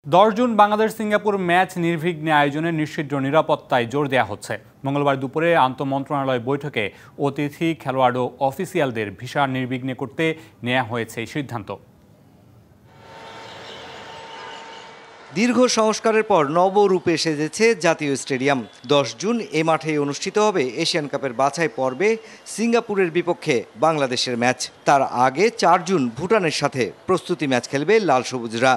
10 June Bangladesh Singapore match নির্বিঘ্নে আয়োজনে নিশ্চিদ্র নিরাপত্তায় জোর দেওয়া হচ্ছে। মঙ্গলবার দুপুরে আন্তঃমন্ত্রণালয় বৈঠকে অতিথি খেলোয়াড় ও অফিসিয়ালদের ভিসা নির্বিঘ্নে করতে নেওয়া হয়েছে এই সিদ্ধান্ত। দীর্ঘ সংস্কারের পর নবরূপে সেজেছে জাতীয় স্টেডিয়াম। 10 জুন এ মাঠেই অনুষ্ঠিত হবে এশিয়ান কাপের বাছাই পর্বে সিঙ্গাপুরের বিপক্ষে বাংলাদেশের ম্যাচ। তার আগে 4 জুন ভুটানের সাথে প্রস্তুতি ম্যাচ খেলবে লাল সবুজরা।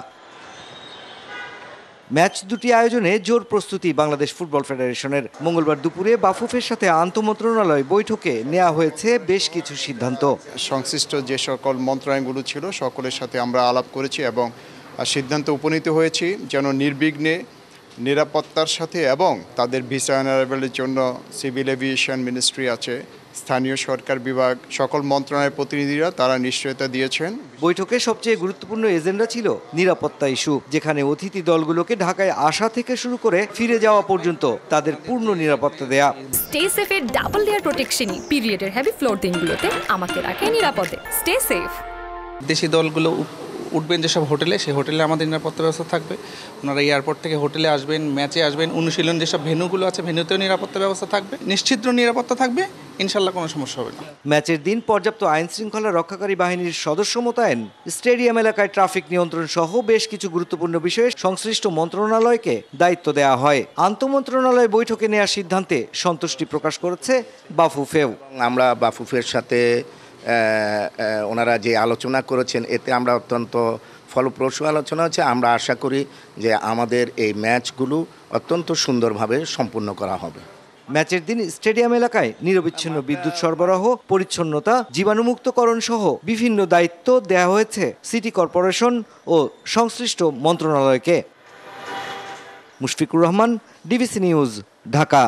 ম্যাচ দুটি আয়োজনে জোর প্রস্তুতি বাংলাদেশ ফুটবল ফেডারেশনের। মঙ্গলবার দুপুরে বাফুফের সাথে আন্তঃমন্ত্রণালয় বৈঠকে নেওয়া হয়েছে বেশ কিছু সিদ্ধান্ত। সংশ্লিষ্ট যে সকল মন্ত্রণালয়গুলো ছিল সকলের সাথে আমরা আলাপ করেছি এবং সিদ্ধান্ত উপনীত হয়েছি যেন নির্বিঘ্নে নিরাপত্তার সাথে এবং তাদের ভিসা অ্যারাইভালের জন্য সিভিল এভিয়েশন মিনিস্ট্রি আছে, স্থানীয় সরকার বিভাগ, সকল মন্ত্রণালয়ের প্রতিনিধিরা তারা নিশ্চয়তা দিয়েছেন। বৈঠকে সবচেয়ে গুরুত্বপূর্ণ এজেন্ডা ছিল নিরাপত্তা ইস্যু, যেখানে অতিথি দলগুলোকে ঢাকায় আসা থেকে শুরু করে ফিরে যাওয়া পর্যন্ত তাদের পূর্ণ নিরাপত্তা দেয়া। স্টে সেফের ডাবল লেয়ার প্রোটেকশনই পিরিয়ডের হেভি ফ্লোর দিনগুলোতে আমাকে রাখে নিরাপদে। Stay safe. দেশি দলগুলো উঠবেন যেসব হোটেলে, সেই হোটেলে আমাদের নিরাপত্তা ব্যবস্থা থাকবে। ওনারা এয়ারপোর্ট থেকে হোটেলে আসবেন, ম্যাচে আসবেন, অনুশীলন যেসব ভেন্যুগুলো আছে ভেন্যুতেও নিরাপত্তা ব্যবস্থা থাকবে, নিশ্চিদ্র নিরাপত্তা থাকবে, ইনশাল্লাহ কোনো সমস্যা হবে না। ম্যাচের দিন পর্যাপ্ত আইন শৃঙ্খলা রক্ষাকারী বাহিনীর সদস্য মোতায়েন, স্টেডিয়াম এলাকায় ট্রাফিক নিয়ন্ত্রণ সহ বেশ কিছু গুরুত্বপূর্ণ বিষয়ে সংশ্লিষ্ট মন্ত্রণালয়কে দায়িত্ব দেওয়া হয়। আন্তঃমন্ত্রণালয় বৈঠকে নেওয়ার সিদ্ধান্তে সন্তুষ্টি প্রকাশ করেছে বাফুফেও। আমরা বাফুফের সাথে ওনারা যে আলোচনা করেছেন এতে আমরা অত্যন্ত ফলপ্রসূ আলোচনা হচ্ছে। আমরা আশা করি যে আমাদের এই ম্যাচগুলো অত্যন্ত সুন্দরভাবে সম্পূর্ণ করা হবে। ম্যাচের দিন স্টেডিয়াম এলাকায় নিরবিচ্ছিন্ন বিদ্যুৎ সরবরাহ, পরিচ্ছন্নতা, জীবাণুমুক্তকরণ সহ বিভিন্ন দায়িত্ব দেওয়া হয়েছে সিটি কর্পোরেশন ও সংশ্লিষ্ট মন্ত্রণালয়কে। Mushfiqur Rahman, DBC news, Dhaka.